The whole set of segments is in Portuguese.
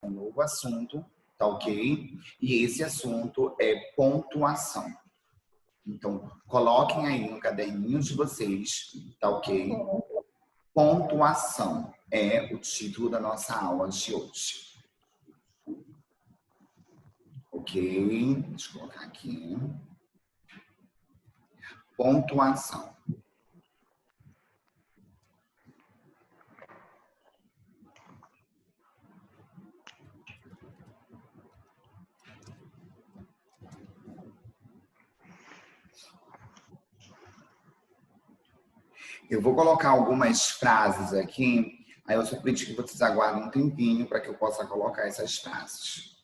um novo assunto, tá ok? E esse assunto é pontuação. Então, coloquem aí no caderninho de vocês, tá ok? Pontuação é o título da nossa aula de hoje. Ok? Deixa eu colocar aqui. Pontuação. Eu vou colocar algumas frases aqui, aí eu só pedi que vocês aguardem um tempinho para que eu possa colocar essas frases.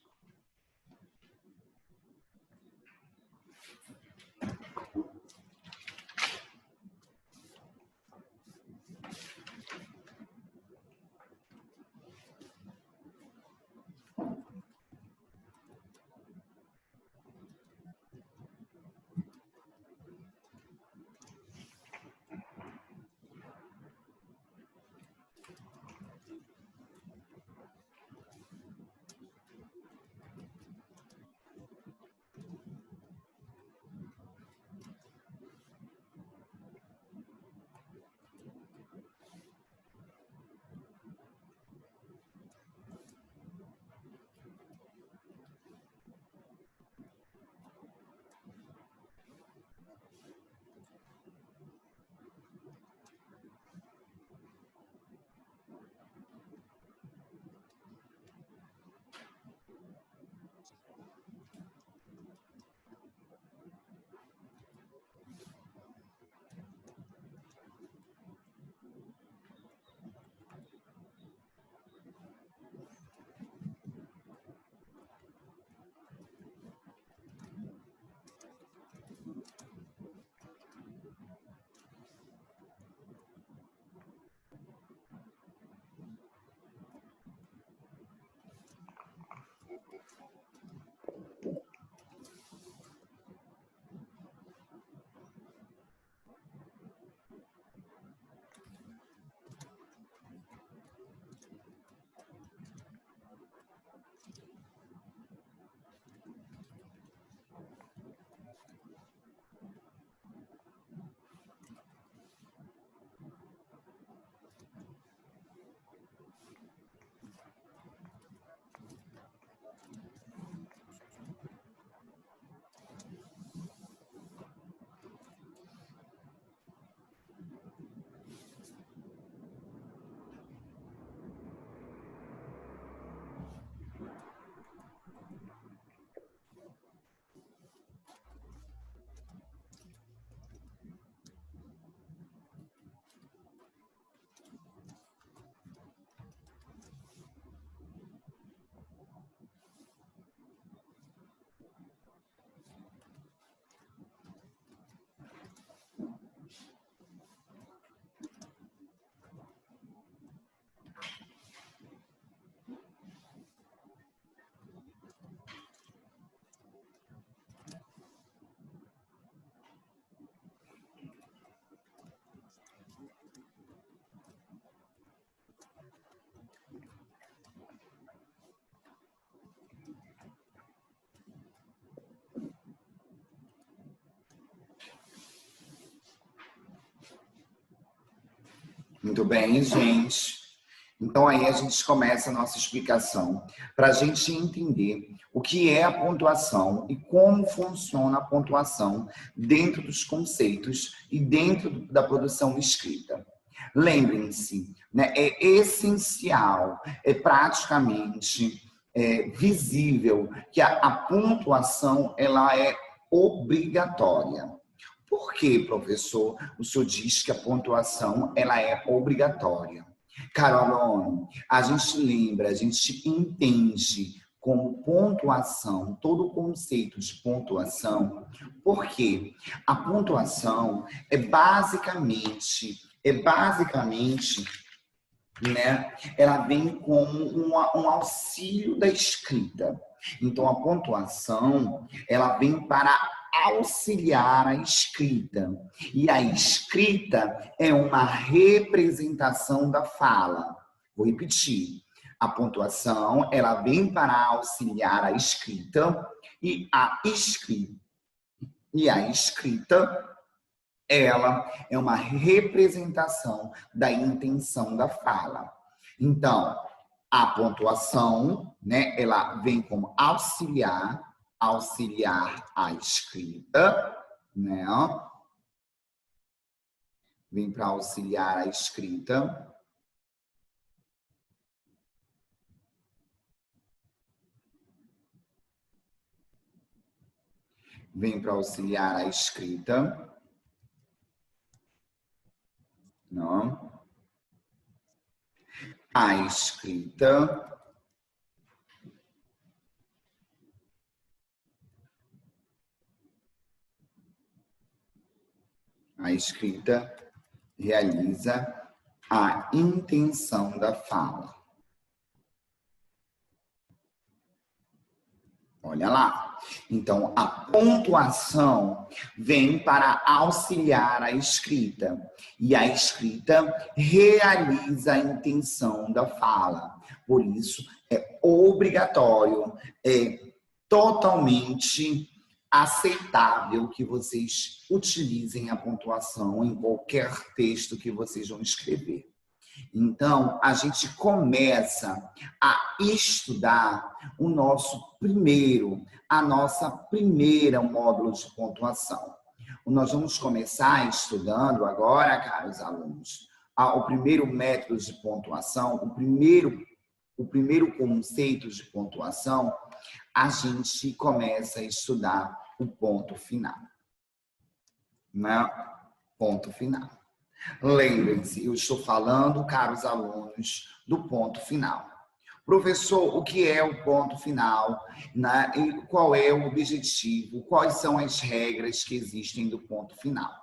Muito bem, gente. Então, aí a gente começa a nossa explicação para a gente entender o que é a pontuação e como funciona a pontuação dentro dos conceitos e dentro da produção escrita. Lembrem-se, né, é essencial, é praticamente visível que a pontuação ela é obrigatória. Por que, professor, o senhor diz que a pontuação ela é obrigatória? Caro aluno, a gente lembra, a gente entende como pontuação, todo o conceito de pontuação, porque a pontuação é basicamente, né, ela vem como um auxílio da escrita. Então, a pontuação, ela vem para auxiliar a escrita. E a escrita é uma representação da fala. Vou repetir. A pontuação, ela vem para auxiliar a escrita e a escrita, ela é uma representação da intenção da fala. Então, a pontuação, né, ela vem como auxiliar a escrita, né? Vem para auxiliar a escrita. Vem para auxiliar a escrita. Não. A escrita. A escrita realiza a intenção da fala. Olha lá. Então, a pontuação vem para auxiliar a escrita. E a escrita realiza a intenção da fala. Por isso, é obrigatório, é totalmente aceitável que vocês utilizem a pontuação em qualquer texto que vocês vão escrever. Então, a gente começa a estudar a nossa primeira módulo de pontuação. Nós vamos começar estudando agora, caros alunos, o primeiro método de pontuação, o primeiro conceito de pontuação. A gente começa a estudar o ponto final. Né? Ponto final. Lembrem-se, eu estou falando, caros alunos, do ponto final. Professor, o que é o ponto final? Né? E qual é o objetivo? Quais são as regras que existem do ponto final?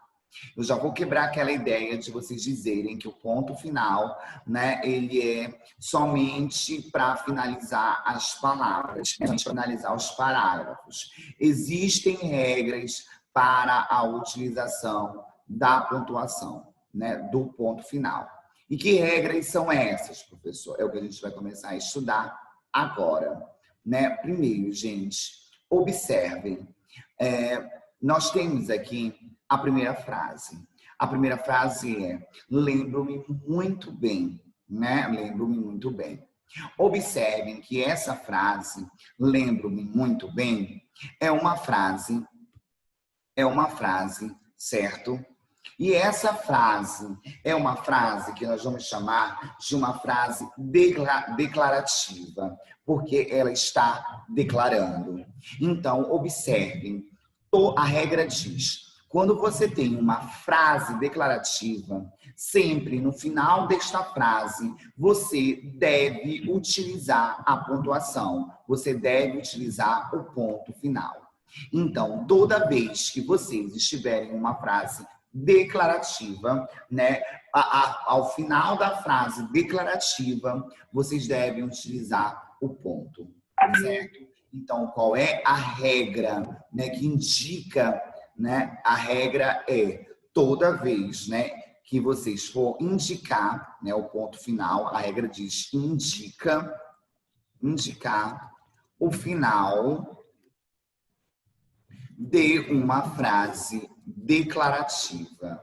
Eu já vou quebrar aquela ideia de vocês dizerem que o ponto final, né, ele é somente para finalizar as palavras, para finalizar os parágrafos. Existem regras para a utilização da pontuação, né, do ponto final. E que regras são essas, professor? É o que a gente vai começar a estudar agora. Né? Primeiro, gente, observem. Nós temos aqui a primeira frase. A primeira frase é: lembro-me muito bem, né? Lembro-me muito bem. Observem que essa frase, lembro-me muito bem, é uma frase, certo? E essa frase é uma frase que nós vamos chamar de uma frase declarativa, porque ela está declarando. Então, observem, a regra diz: quando você tem uma frase declarativa, sempre no final desta frase, você deve utilizar a pontuação, você deve utilizar o ponto final. Então, toda vez que vocês estiverem em uma frase declarativa, né, ao final da frase declarativa, vocês devem utilizar o ponto, certo? Então, qual é a regra, né, que indica, né? A regra é: toda vez, né, que vocês for indicar, né, o ponto final, a regra diz indicar o final de uma frase declarativa.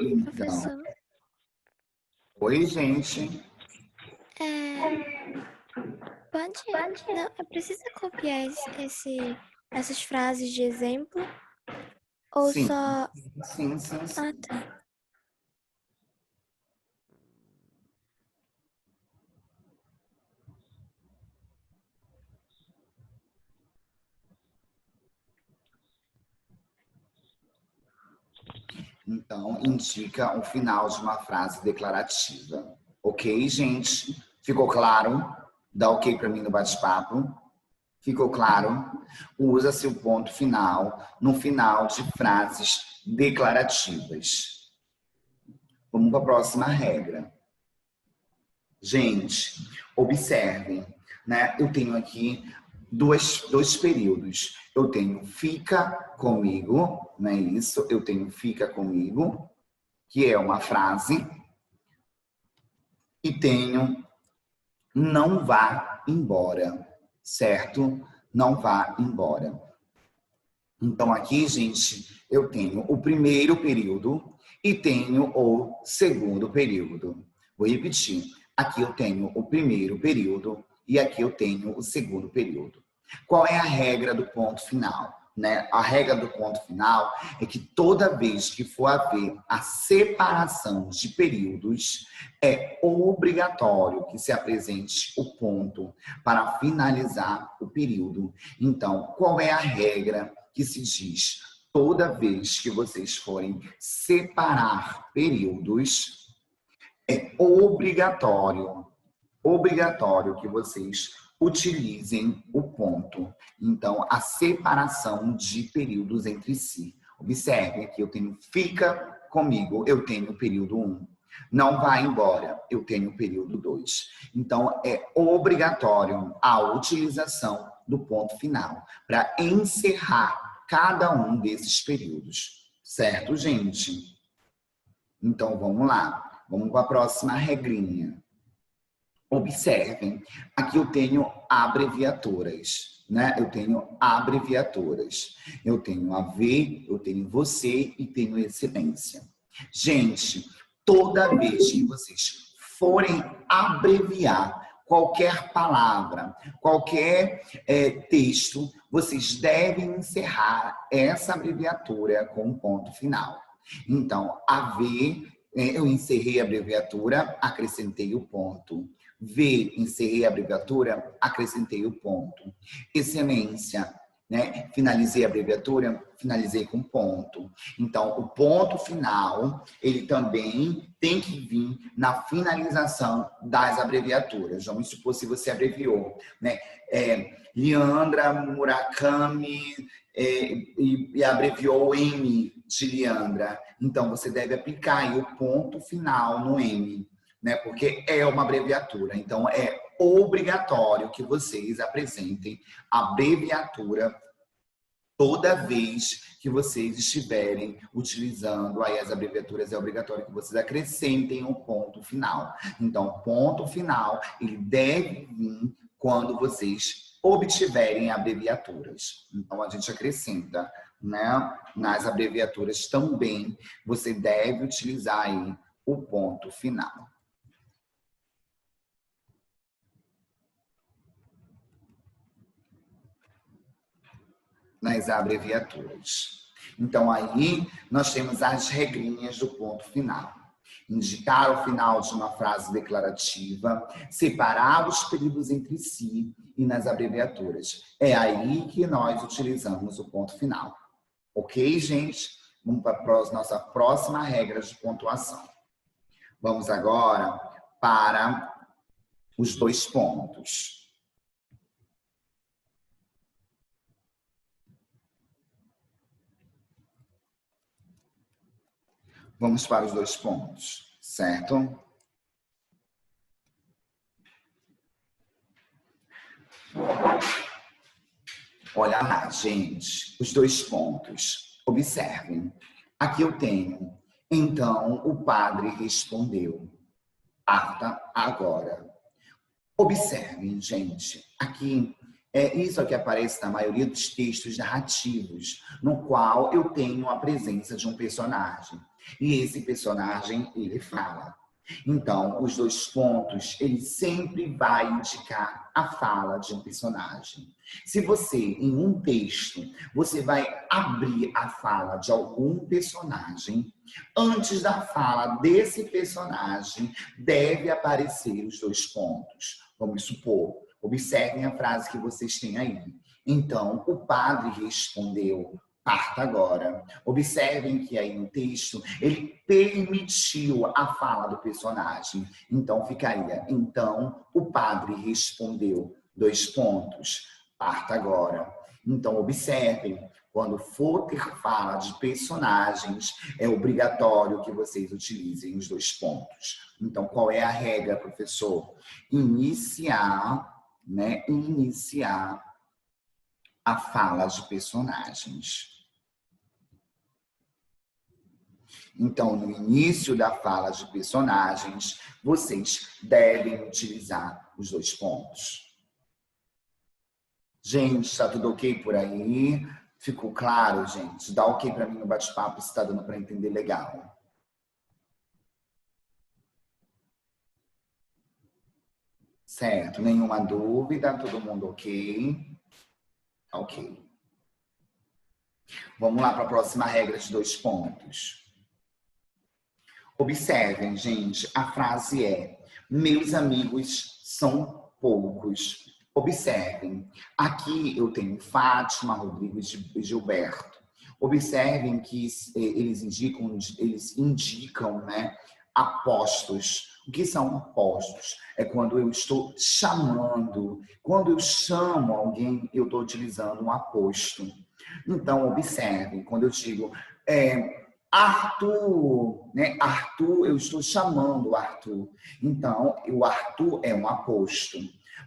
Então, professor, oi, gente. Não, precisa copiar essas frases de exemplo? Ou Sim. só... Sim. Ah, tá. Então, indica o final de uma frase declarativa. Ok, gente? Ficou claro? Dá ok para mim no bate-papo? Ficou claro? Usa-se o ponto final no final de frases declarativas. Vamos para a próxima regra. Gente, observem, né? Eu tenho aqui dois períodos. Eu tenho fica comigo, não é isso? Eu tenho fica comigo, que é uma frase, e tenho não vá embora, certo? Não vá embora. Então, aqui, gente, eu tenho o primeiro período e tenho o segundo período. Vou repetir. Aqui eu tenho o primeiro período e aqui eu tenho o segundo período. Qual é a regra do ponto final? Né? A regra do ponto final é que toda vez que for haver a separação de períodos, é obrigatório que se apresente o ponto para finalizar o período. Então, qual é a regra que se diz? Toda vez que vocês forem separar períodos, é obrigatório que vocês utilizem o ponto. Então, a separação de períodos entre si. Observem aqui, eu tenho fica comigo, eu tenho o período 1. Não vai embora, eu tenho o período 2. Então, é obrigatório a utilização do ponto final para encerrar cada um desses períodos. Certo, gente? Então, vamos lá. Vamos para a próxima regrinha. Observem, aqui eu tenho abreviaturas, né? Eu tenho abreviaturas. Eu tenho AV, eu tenho você e tenho excelência. Gente, toda vez que vocês forem abreviar qualquer palavra, qualquer texto, vocês devem encerrar essa abreviatura com um ponto final. Então, AV, eu encerrei a abreviatura, acrescentei o ponto. V, encerrei a abreviatura, acrescentei o ponto. Excelência, né? Finalizei a abreviatura, finalizei com ponto. Então, o ponto final, ele também tem que vir na finalização das abreviaturas. Vamos supor se você abreviou, né? Leandra Murakami e abreviou M de Leandra. Então, você deve aplicar aí o ponto final no M, né? Porque é uma abreviatura. Então, é obrigatório que vocês apresentem a abreviatura toda vez que vocês estiverem utilizando aí as abreviaturas. É obrigatório que vocês acrescentem o ponto final. Então, o ponto final, ele deve vir quando vocês obtiverem abreviaturas. Então, a gente acrescenta, né? Nas abreviaturas também, você deve utilizar aí o ponto final. Nas abreviaturas. Então, aí nós temos as regrinhas do ponto final. Indicar o final de uma frase declarativa, separar os períodos entre si e nas abreviaturas. É aí que nós utilizamos o ponto final. Ok, gente? Vamos para a nossa próxima regra de pontuação. Vamos agora para os dois pontos. Vamos para os dois pontos, certo? Olha lá, gente, os dois pontos. Observem. Aqui eu tenho. Então, o padre respondeu. Parta agora. Observem, gente. Aqui, isso aqui aparece na maioria dos textos narrativos, no qual eu tenho a presença de um personagem. E esse personagem, ele fala. Então, os dois pontos, ele sempre vai indicar a fala de um personagem. Se você, em um texto, você vai abrir a fala de algum personagem, antes da fala desse personagem, deve aparecer os dois pontos. Vamos supor, observem a frase que vocês têm aí. Então, o padre respondeu, parta agora. Observem que aí no texto, ele permitiu a fala do personagem. Então, ficaria, então, o padre respondeu, dois pontos, parta agora. Então, observem, quando for ter fala de personagens, é obrigatório que vocês utilizem os dois pontos. Então, qual é a regra, professor? Iniciar, né? Iniciar a fala de personagens. Então, no início da fala de personagens, vocês devem utilizar os 2 pontos. Gente, tá tudo ok por aí? Ficou claro, gente? Dá ok para mim no bate-papo se tá dando para entender legal. Certo, nenhuma dúvida, todo mundo ok? Ok. Vamos lá para a próxima regra de 2 pontos. Observem, gente, a frase é: meus amigos são poucos. Observem, aqui eu tenho Fátima, Rodrigo e Gilberto. Observem que eles indicam, né, apostos. O que são apostos? É quando eu estou chamando. Quando eu chamo alguém, eu estou utilizando um aposto. Então, observem, quando eu digo Arthur, né? Arthur, eu estou chamando o Arthur. Então, o Arthur é um aposto.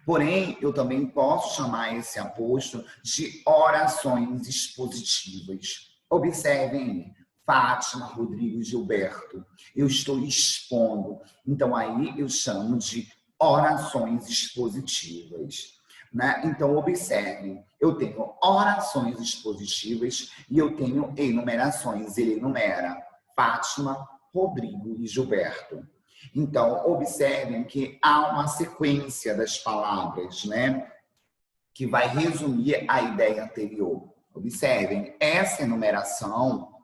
Porém, eu também posso chamar esse aposto de orações expositivas. Observem, Fátima, Rodrigo e Gilberto. Eu estou expondo. Então, aí eu chamo de orações expositivas. Né? Então, observem, eu tenho orações expositivas e eu tenho enumerações. Ele enumera Fátima, Rodrigo e Gilberto. Então, observem que há uma sequência das palavras, né? Que vai resumir a ideia anterior. Observem, essa enumeração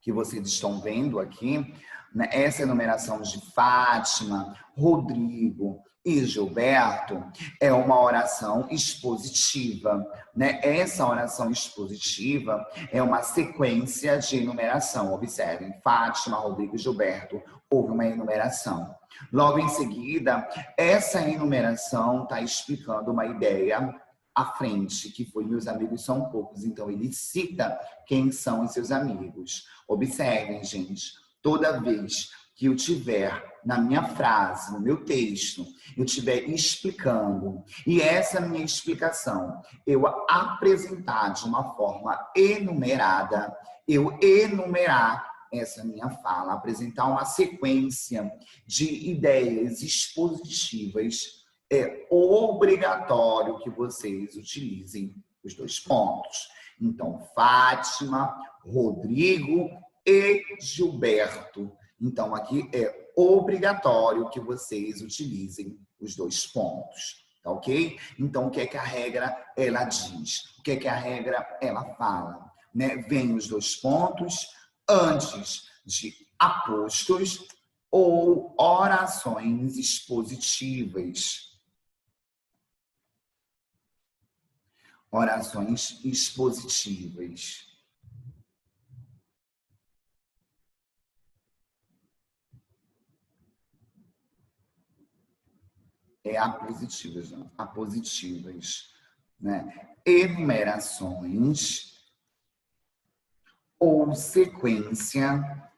que vocês estão vendo aqui, né? Essa enumeração de Fátima, Rodrigo e Gilberto é uma oração expositiva, né? Essa oração expositiva é uma sequência de enumeração. Observem, Fátima, Rodrigo e Gilberto, houve uma enumeração. Logo em seguida, essa enumeração está explicando uma ideia à frente, que foi meus amigos são poucos. Então, ele cita quem são os seus amigos. Observem, gente, toda vez que eu tiver na minha frase, no meu texto, eu estiver explicando, e essa minha explicação eu apresentar de uma forma enumerada, eu enumerar essa minha fala, apresentar uma sequência de ideias expositivas, é obrigatório que vocês utilizem os 2 pontos. Então, Fátima, Rodrigo e Gilberto. Então, aqui é obrigatório que vocês utilizem os 2 pontos, tá ok? Então, o que é que a regra ela diz? O que é que a regra ela fala? Né? Vem os 2 pontos antes de apostos ou orações expositivas. Orações expositivas. É apositivas, não. Apositivas, né? Enumerações ou sequência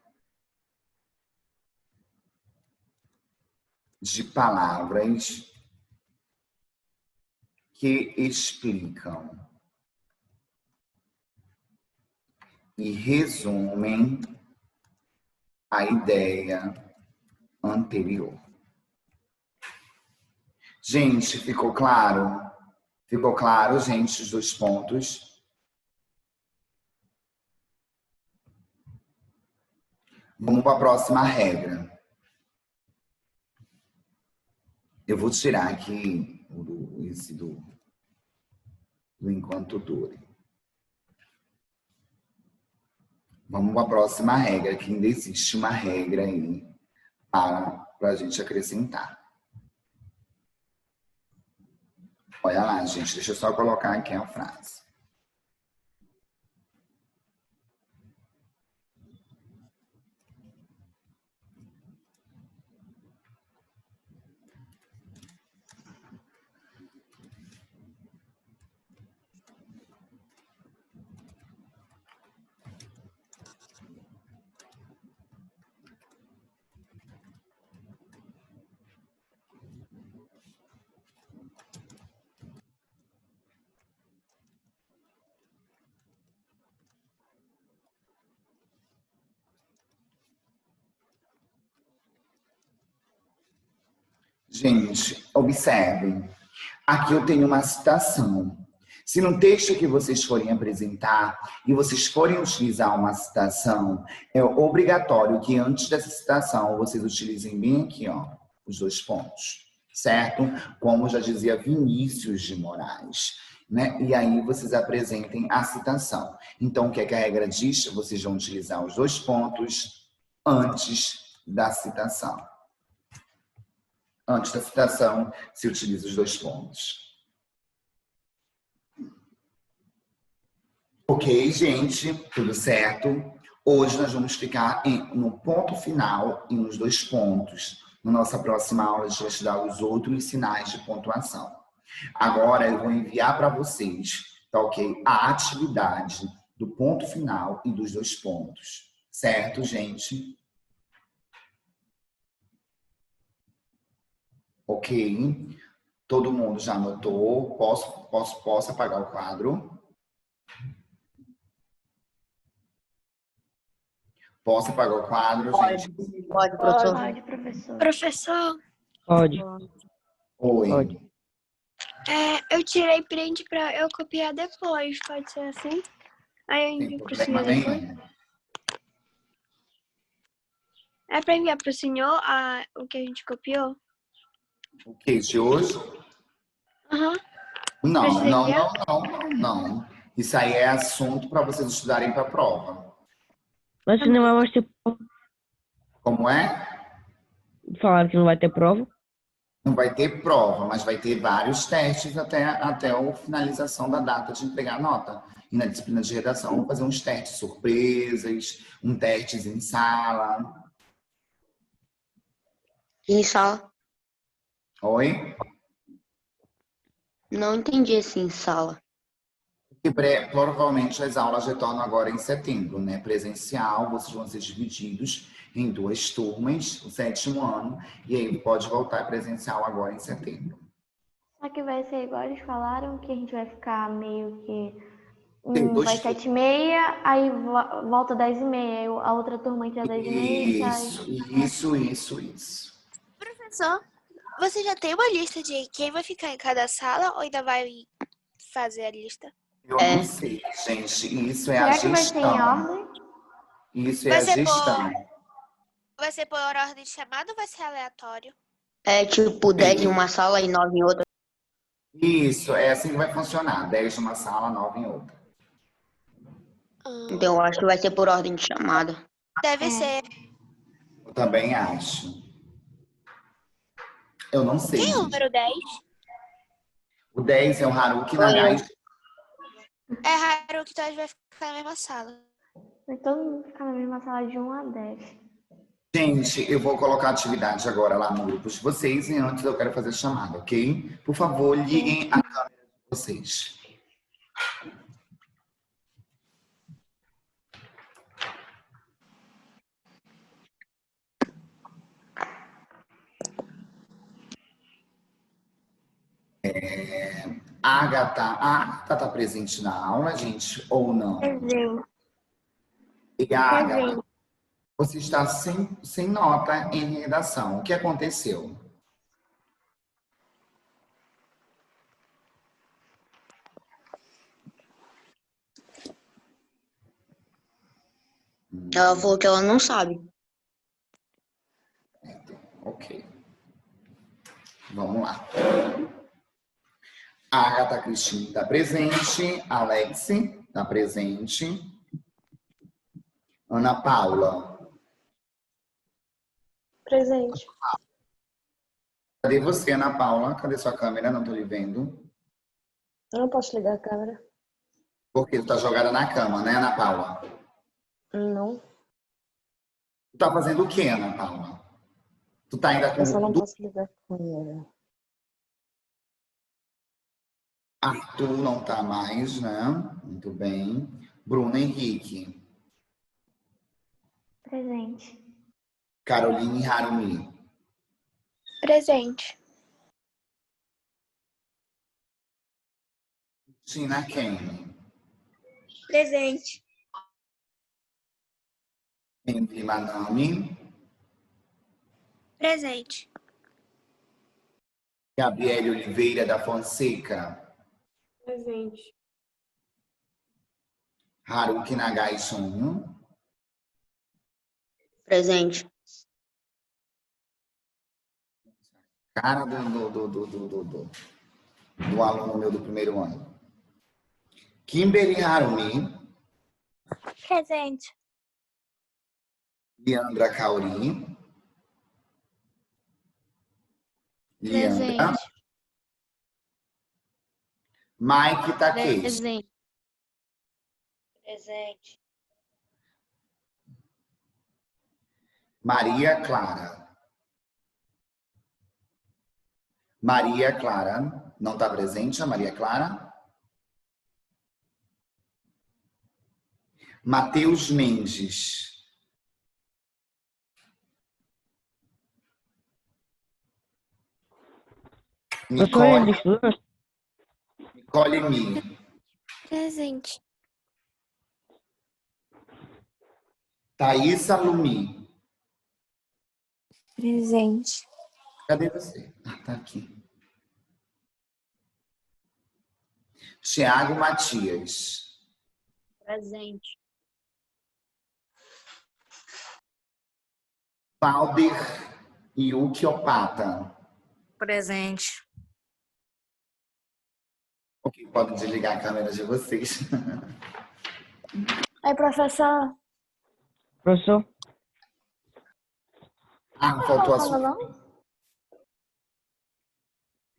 de palavras que explicam e resumem a ideia anterior. Gente, ficou claro? Ficou claro, gente, os 2 pontos? Vamos para a próxima regra. Eu vou tirar aqui esse do enquanto dure. Vamos para a próxima regra, que ainda existe uma regra aí para a gente acrescentar. Olha lá, gente, deixa eu só colocar aqui a frase. Gente, observem. Aqui eu tenho uma citação. Se no texto que vocês forem apresentar e vocês forem utilizar uma citação, é obrigatório que antes dessa citação vocês utilizem bem aqui, ó, os 2 pontos, certo? Como já dizia Vinícius de Moraes, né? E aí vocês apresentem a citação. Então, o que é que a regra diz? Vocês vão utilizar os 2 pontos antes da citação. Antes da citação, se utiliza os 2 pontos. Ok, gente, tudo certo? Hoje nós vamos ficar no ponto final e nos 2 pontos. Na nossa próxima aula, a gente vai estudar os outros sinais de pontuação. Agora eu vou enviar para vocês, tá ok? A atividade do ponto final e dos 2 pontos. Certo, gente? Ok? Todo mundo já anotou? Posso apagar o quadro? Posso apagar o quadro, gente? Pode, professor. Pode, professor. Professor, Pode. Oi. Pode. eu tirei print para eu copiar depois, pode ser assim? Aí eu Sem envio pro problema senhor depois. nenhum. É para enviar pro senhor o que a gente copiou? O que de hoje? Aham. Não, Precisa não, enviar? não. Isso aí é assunto para vocês estudarem para a prova. Mas se não vai ter prova. Como é? Falaram que não vai ter prova. Não vai ter prova, mas vai ter vários testes até a finalização da data de entregar a nota. E na disciplina de redação, vou fazer uns testes surpresas, um testes em sala. Em sala? Oi? Não entendi assim, sala. E provavelmente as aulas retornam agora em setembro, né? Presencial, vocês vão ser divididos em 2 turmas, o 7º ano, e aí pode voltar presencial agora em setembro. Só que vai ser igual eles falaram, que a gente vai ficar meio que... Tem 2 vai 7h30, aí volta 10h30, aí a outra turma entra 10h30 e sai. Isso. Professor, você já tem uma lista de quem vai ficar em cada sala ou ainda vai fazer a lista? Eu não sei, gente. Isso é a Será que vai ser em gestão. ordem? Isso é Vai a ser gestão. Vai ser por ordem de chamada ou vai ser aleatório? É tipo 10 em uma sala e 9 em outra. Isso, é assim que vai funcionar. 10 numa sala, 9 em outra. Então eu acho que vai ser por ordem de chamada. Deve ser. Eu também acho. Eu não sei. Quem é o gente. número 10? O 10 é o Haruki Nagai. É raro que todos vai ficar na mesma sala. Vai todo mundo ficar na mesma sala de 1 a 10. Gente, eu vou colocar a atividade agora lá no grupo de vocês e antes eu quero fazer a chamada, ok? Por favor, liguem a câmera de vocês. A Agatha tá presente na aula, gente, ou não? Presente. E a Agatha, você está sem nota em redação. O que aconteceu? Ela falou que ela não sabe. Ok. Vamos lá. A Agatha Cristina está presente. Alex está presente. Ana Paula. Presente. Cadê você, Ana Paula? Cadê sua câmera? Não estou lhe vendo. Eu não posso ligar a câmera. Porque tu tá jogada na cama, né, Ana Paula? Não. Tu tá fazendo o quê, Ana Paula? Tu tá ainda Eu só não com posso ligar a câmera. Arthur não tá mais, né? Muito bem. Bruno Henrique. Presente. Caroline Harumi. Presente. Tina Kenny. Presente. Emily Manami. Presente. Gabriele Oliveira da Fonseca. Presente. Haruki Nagai Jun. Presente. Cara do aluno meu do primeiro ano. Kimberly Harumi. Presente. Leandra Cauri. Leandra. Mike Takei. Presente. Presente. Maria Clara. Maria Clara. Não está presente a Maria Clara? Matheus Mendes. Professor, ele estuda? Nicole Mi. Presente. Thaísa Lumi. Presente. Cadê você? Ah, tá aqui. Tiago Matias. Presente. Pauder Yuki Opata. Presente. Ok, podem desligar a câmera de vocês. Oi, professor. Professor, Ah, faltou a Fala, Sofia. não?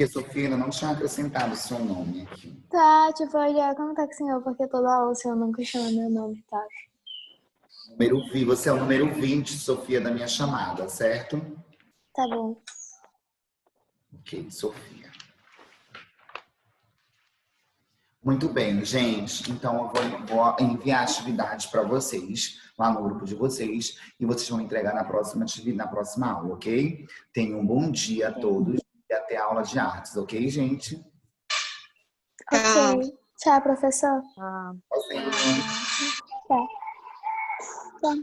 A Sofia ainda não tinha acrescentado o seu nome aqui. Tá, tipo, eu já contar com o senhor, porque toda aula o senhor nunca chama meu nome, tá? Você é o número 20, Sofia, da minha chamada, certo? Tá bom. Ok, Sofia. Muito bem, gente. Então, eu vou enviar atividades para vocês, lá no grupo de vocês, e vocês vão entregar na próxima atividade, na próxima aula, ok? Tenham um bom dia a todos e até a aula de artes, ok, gente? Ok. Tchau, professor. Vocês. Tchau. Tá.